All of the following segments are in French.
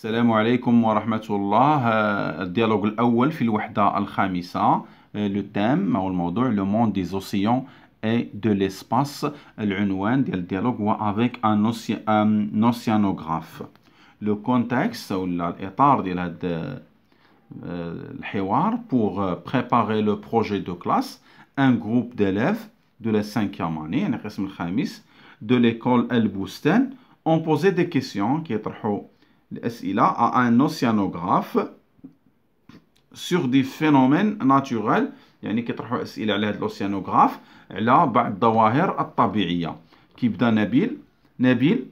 السلام عليكم ورحمة الله. الديالوج الأول في الوحدة الخامسة. لو تيم أو الموضوع لو موند دي زوسيون et de l'espace. العنوان ديال الديالوج هو avec un océanographe. لو كونتكست أو الإطار ديال هذا الحوار pour préparer le projet de classe. Un groupe d'élèves de la 5e année يعني القسم الخامس de l'école El Boustan ont posé des questions كيطرحوا الأسئلة à un océanographe sur des phénomènes naturels. يعني كيطرحوا أسئلة على هذا الأوسيانوغراف على بعض الظواهر الطبيعية. كيبدا نبيل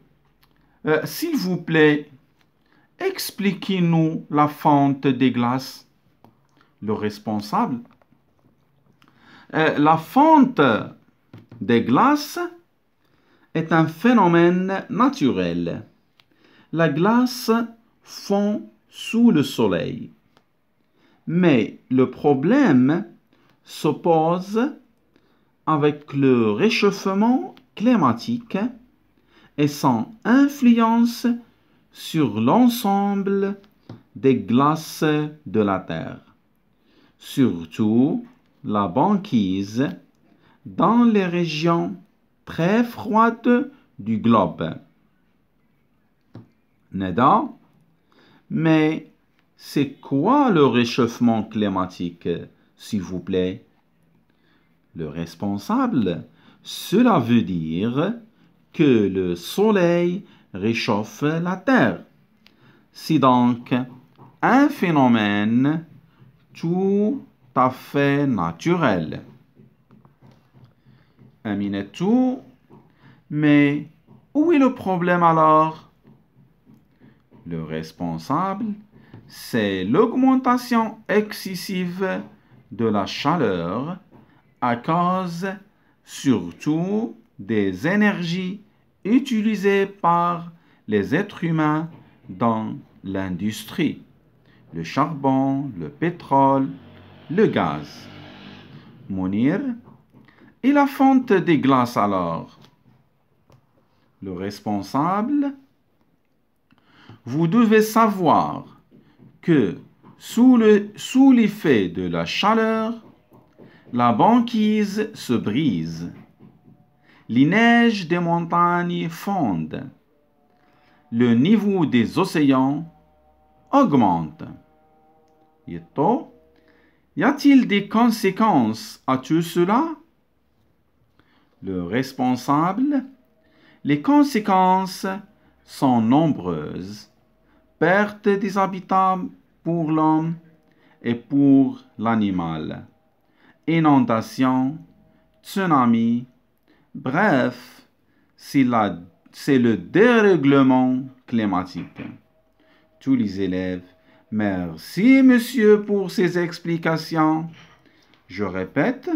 s'il vous plaît, expliquez-nous la fonte des glaces. Le responsable, la fonte des glaces est un phénomène naturel. La glace fond sous le soleil. Mais le problème se pose avec le réchauffement climatique et son influence sur l'ensemble des glaces de la Terre, surtout la banquise dans les régions très froides du globe. Neda, mais c'est quoi le réchauffement climatique, s'il vous plaît? Le responsable, cela veut dire que le soleil réchauffe la terre. C'est donc un phénomène tout à fait naturel. Aminatou, mais où est le problème alors? Le responsable, c'est l'augmentation excessive de la chaleur à cause surtout des énergies utilisées par les êtres humains dans l'industrie, le charbon, le pétrole, le gaz. Mounir, et la fonte des glaces alors? Le responsable, vous devez savoir que sous l'effet de la chaleur, la banquise se brise, les neiges des montagnes fondent, le niveau des océans augmente. Y a-t-il des conséquences à tout cela? Le responsable, les conséquences sont nombreuses. Perte des habitats pour l'homme et pour l'animal, inondation, tsunami, bref, c'est le dérèglement climatique. Tous les élèves, merci monsieur pour ces explications. Je répète,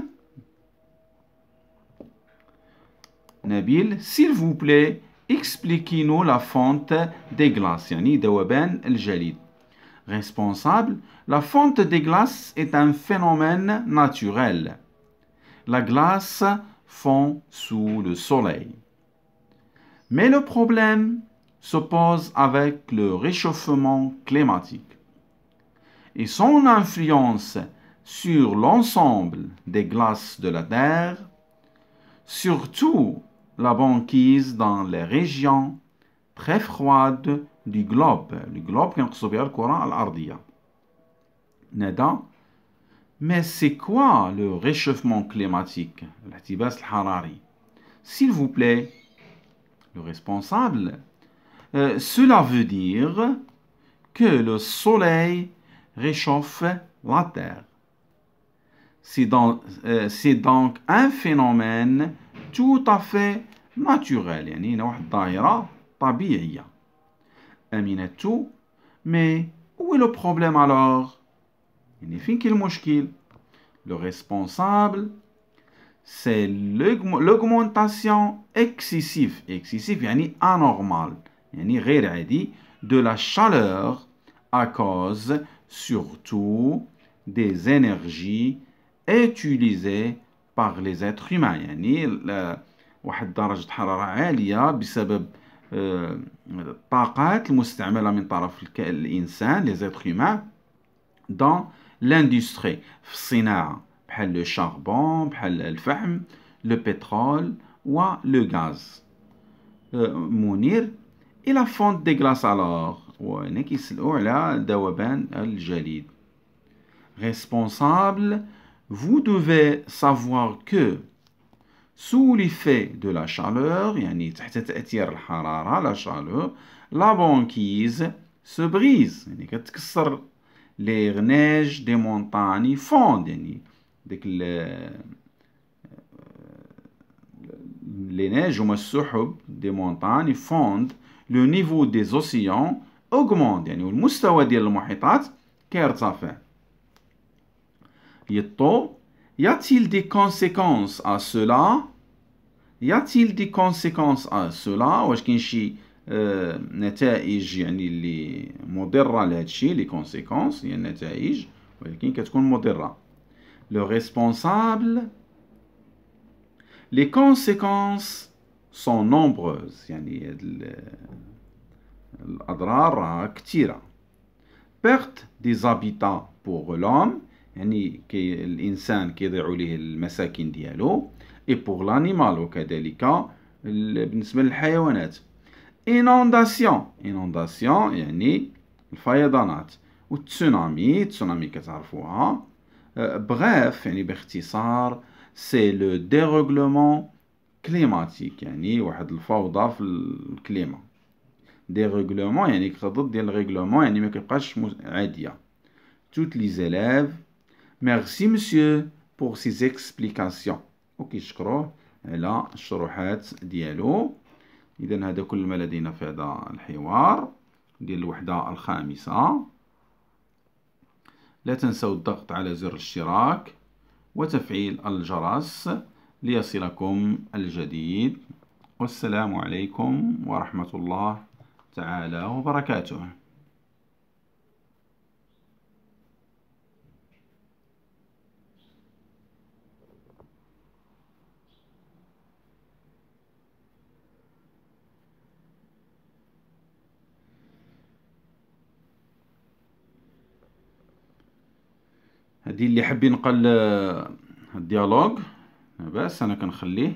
Nabil, s'il vous plaît, expliquez-nous la fonte des glaces, يعني ذوبان الجليد. Responsable, la fonte des glaces est un phénomène naturel. La glace fond sous le soleil. Mais le problème se pose avec le réchauffement climatique et son influence sur l'ensemble des glaces de la Terre, surtout la banquise dans les régions très froides du globe. Le globe كنقصد بها الكرة الأرضية. Neda, mais c'est quoi le réchauffement climatique? الاحتباس الحراري. S'il vous plaît, le responsable, cela veut dire que le soleil réchauffe la terre. C'est donc un phénomène tout à fait naturel. يعني هنا واحد ظاهرة طبيعية. Aminatou, mais où est le problème alors? يعني فين كاين المشكل? Le responsable, c'est l'augmentation excessive. Excessive يعني anormal. يعني غير عادي de la chaleur à cause surtout des énergies utilisées par les êtres humains. يعني واحد درجة حرارة عالية بسبب الطاقات المستعملة من طرف الإنسان les êtres humains dans l'industrie في الصناعة بحال le charbon بحال الفحم le pétrole و le gaz. منير et la fonte des glaces alors وهنا كيسألوا على ذوبان الجليد. Responsable, vous devez savoir que sous l'effet de la chaleur يعني تحت تأثير الحرارة la chaleur la banquise se brise يعني كتكسر les neiges des montagnes fondent يعني ديك les neiges هما السحب des montagnes fondent le niveau des océans augmente يعني والمستوى ديال المحيطات كيرتفع. يطو y a-t-il des conséquences à cela? Y a-t-il des conséquences à cela? واش كاين شي نتائج يعني اللي مضرة لهذا الشيء les conséquences هي النتائج ولكن كتكون مضرة. Le responsable les conséquences sont nombreuses يعني الأضرار راها كثيرة. Perte des habitats pour l'homme يعني الإنسان كيضيعوا ليه المساكن ديالو et pour l'animal وكذلك بالنسبة للحيوانات. inondation يعني الفيضانات والتسونامي كتعرفوها. bref يعني باختصار c'est le dérèglement climatique يعني واحد الفوضى في الكليما. dérèglement يعني ضد ديال الريغلومون يعني ما كيبقاش عادية. toutes les élèves merci monsieur pour ces explications وكيشكروه على الشروحات ديالو. إذا هذا كل ما لدينا في هذا الحوار ديال الوحدة الخامسة. لا تنسوا الضغط على زر الاشتراك وتفعيل الجرس ليصلكم الجديد. والسلام عليكم ورحمة الله تعالى وبركاته. هذه اللي حاب ينقل الديالوج بس انا كنخليه